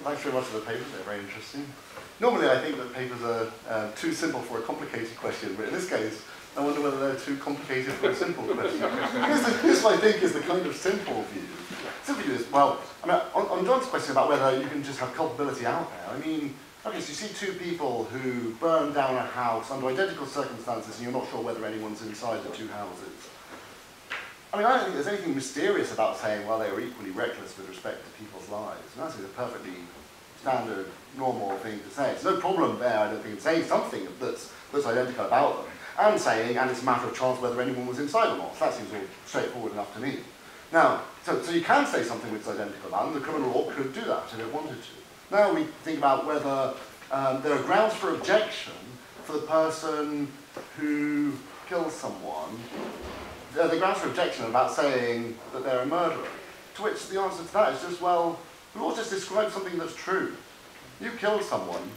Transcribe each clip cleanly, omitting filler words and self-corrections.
thanks very much for the papers. They're very interesting. Normally, I think that papers are too simple for a complicated question, but in this case, I wonder whether they're too complicated for a simple question. This, I think, is the kind of simple view. Simple view is, well, I mean, on John's question about whether you can just have culpability out there, I mean, okay, so you see two people who burn down a house under identical circumstances, and you're not sure whether anyone's inside the two houses. I mean, I don't think there's anything mysterious about saying, well, they were equally reckless with respect to people's lives. And that's a perfectly standard, normal thing to say. There's no problem there, I don't think, in saying something that's identical about them, and saying, and it's a matter of chance whether anyone was inside or not. So that seems all straightforward enough to me. Now, so you can say something which is identical about them. The criminal law could do that if it wanted to. Now we think about whether there are grounds for objection for the person who kills someone. The grounds for objection about saying that they're a murderer. To which the answer to that is just, well, the law just describes something that's true. You killed someone,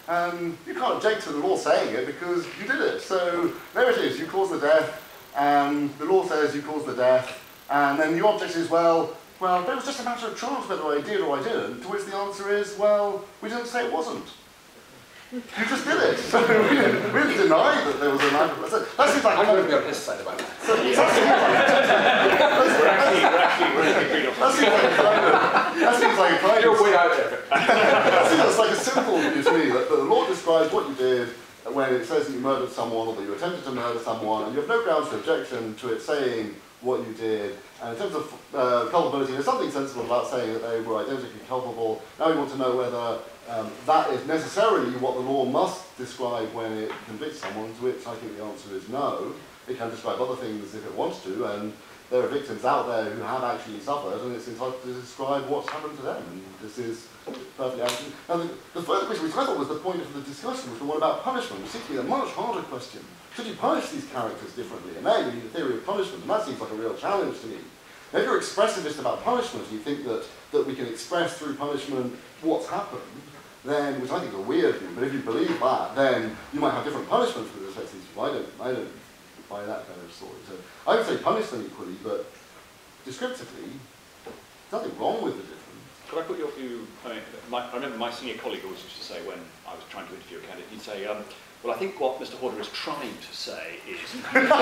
and you can't object to the law saying it because you did it. So there it is, you caused the death, and the law says you caused the death, and then your objection is, well, but it was just a matter of chance whether I did or I didn't, to which the answer is, well, we didn't say it wasn't. You just did it. So we didn't deny that there was a matter of... That seems like... I'm going to be on his side about that. That seems like a kind of... You're way out there. That seems like a simple view to me, that the law describes what you did when it says that you murdered someone or that you attempted to murder someone, and you have no grounds for objection to it saying what you did. And in terms of culpability, there's something sensible about saying that they were identically culpable. Now we want to know whether that is necessarily what the law must describe when it convicts someone, to which I think the answer is no. It can describe other things if it wants to, and there are victims out there who have actually suffered, and it's entitled to describe what's happened to them. And this is perfectly accurate. Now the further question, which I thought was the point of the discussion, was the one about punishment, which seems to be a much harder question. Should you punish these characters differently? And there you need a theory of punishment, and that seems like a real challenge to me. Now, if you're expressivist about punishment, and you think that we can express through punishment what's happened, then, which I think is a weird view, but if you believe that, then you might have different punishments with respect to these people. I don't buy that kind of story. So I would say punish them equally, but descriptively, there's nothing wrong with the difference. Could I put your view? I remember my senior colleague always used to say when I was trying to interview a candidate, he'd say, well, I think what Mr. Horder is trying to say is... I'm not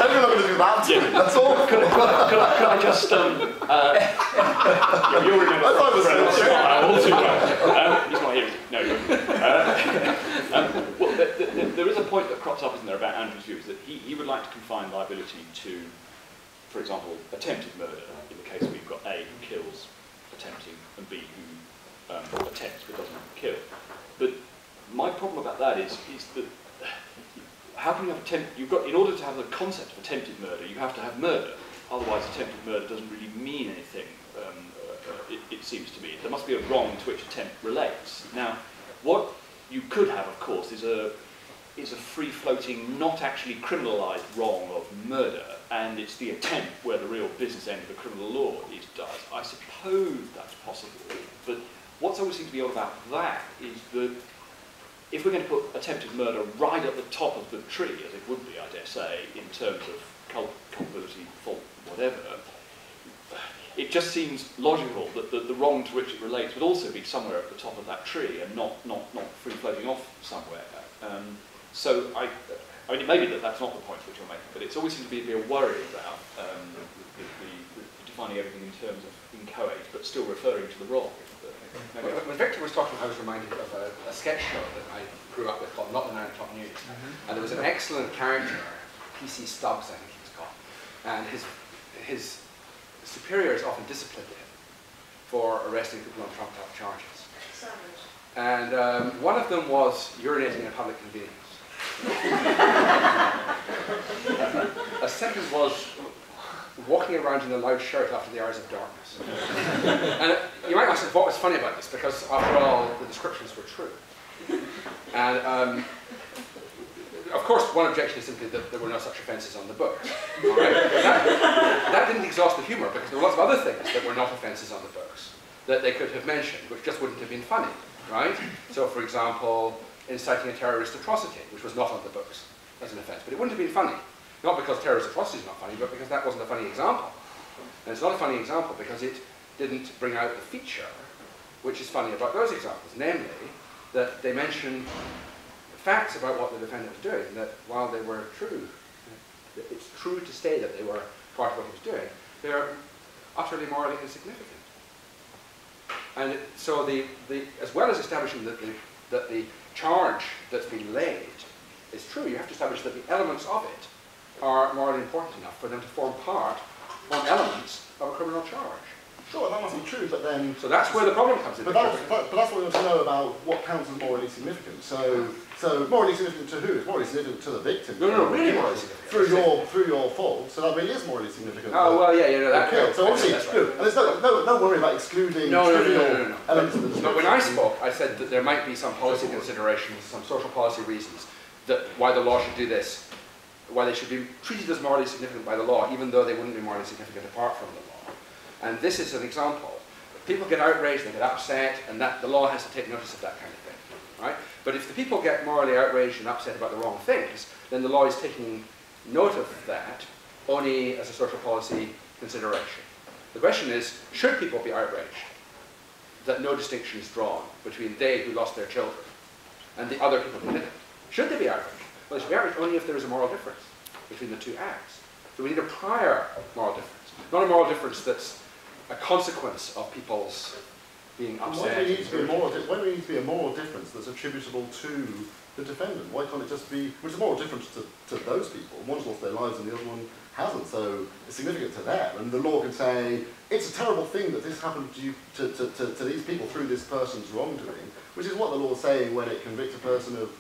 going to do that to him, that's all. Could I just... you'll remember... I thought it was all too well. He's not here, is he? No, well, there is a point that crops up, isn't there, about Andrew's view, is that he would like to confine liability to, for example, attempted murder. In the case we've got A, who kills, attempting, and B, who attempts but doesn't kill. But my problem about that is that how can you have in order to have the concept of attempted murder, you have to have murder. Otherwise, attempted murder doesn't really mean anything, it seems to me. There must be a wrong to which attempt relates. Now, what you could have, of course, is a free-floating, not actually criminalised wrong of murder, and it's the attempt where the real business end of the criminal law is done. I suppose that's possible, but what's always seemed to be odd about that is that if we're going to put attempted murder right at the top of the tree, as it would be, I dare say, in terms of culpability, fault, whatever, it just seems logical that the wrong to which it relates would also be somewhere at the top of that tree and not free-floating off somewhere. So I mean, it may be that that's not the point which you're making, but it's always seemed to be a worry about defining everything in terms of inchoate, but still referring to the wrong. When Victor was talking, I was reminded of a sketch show that I grew up with called Not the 9 O'Clock News. And there was an excellent character, PC Stubbs, I think he was called. And his superiors often disciplined him for arresting people on trumped up charges. And one of them was urinating in a public convenience. A second was walking around in a loud shirt after the hours of darkness. And you might ask what was funny about this, because after all, the descriptions were true. And of course, one objection is simply that there were no such offences on the books. All right? That didn't exhaust the humour, because there were lots of other things that were not offences on the books that they could have mentioned, which just wouldn't have been funny, right? So, for example, inciting a terrorist atrocity, which was not on the books as an offence, but it wouldn't have been funny. Not because terrorist atrocity is not funny, but because that wasn't a funny example. And it's not a funny example because it didn't bring out the feature which is funny about those examples, namely that they mention facts about what the defendant was doing, that while they were true, it's true to say that they were part of what he was doing, they are utterly morally insignificant. And so as well as establishing that the charge that's been laid is true, you have to establish that the elements of it are morally important enough for them to form elements of a criminal charge. Sure, that must be true, but then... So that's where the problem comes in. But that's what we want to know about what counts as morally significant. So morally significant to who? It's morally significant to the victim. No, really morally significant. Through your fault, so that really is morally significant. Oh, well, yeah, that. Okay, so obviously, that's right. And there's no worry about excluding trivial elements of the description. But when I spoke, I said that there might be some policy considerations, some social policy reasons, that why the law should do this, why they should be treated as morally significant by the law, even though they wouldn't be morally significant apart from the law. And this is an example. People get outraged, they get upset, and the law has to take notice of that kind of thing, right? But if the people get morally outraged and upset about the wrong things, then the law is taking note of that only as a social policy consideration. The question is, should people be outraged that no distinction is drawn between they who lost their children and the other people who didn't? Should they be outraged? Well, they should be outraged only if there is a moral difference between the two acts. So we need a prior moral difference, not a moral difference that's a consequence of people's being upset. Why do we need to be a moral difference that's attributable to the defendant? Why can't it just be, which is a moral difference to those people? One's lost their lives and the other one hasn't, so it's significant to them. And the law can say, it's a terrible thing that this happened to you, to these people through this person's wrongdoing, which is what the law is saying when it convicts a person of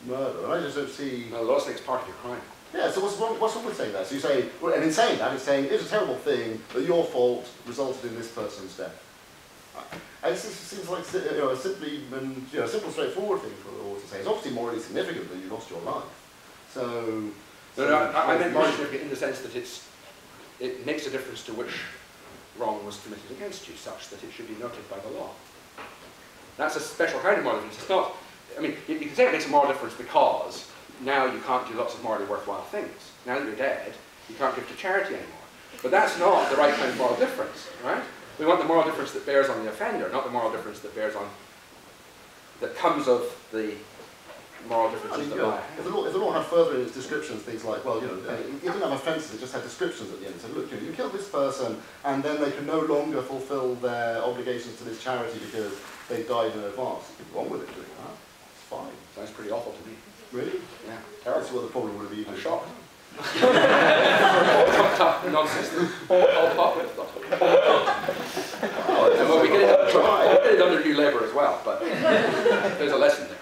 murder. And I just don't see... No, the law saying it's part of your crime. Yeah, so what's wrong with saying that? So you say, well, and in saying that, it's saying it's a terrible thing that your fault resulted in this person's death. And it seems like a simple, straightforward thing for the law to say. It's obviously morally significant that you lost your life. So I meant morally significant in the sense that it makes a difference to which wrong was committed against you, such that it should be noted by the law. That's a special kind of moral difference. It's not. I mean, you can say it makes a moral difference because now you can't do lots of morally worthwhile things. Now that you're dead, you can't give to charity anymore. But that's not the right kind of moral difference, right? We want the moral difference that bears on the offender, not the moral difference that comes of the moral differences that lie. If the law had further in its descriptions things like, well, it didn't have offences, it just had descriptions at the end. So look, you killed this person, and then they can no longer fulfil their obligations to this charity because they died in advance. What's wrong with it doing that? It's fine. Sounds pretty awful to me. Really? Yeah. That's what the problem would be. I'm shocked. Nonsense. I'll pop with it. We get it under new labour as well, but there's a lesson there.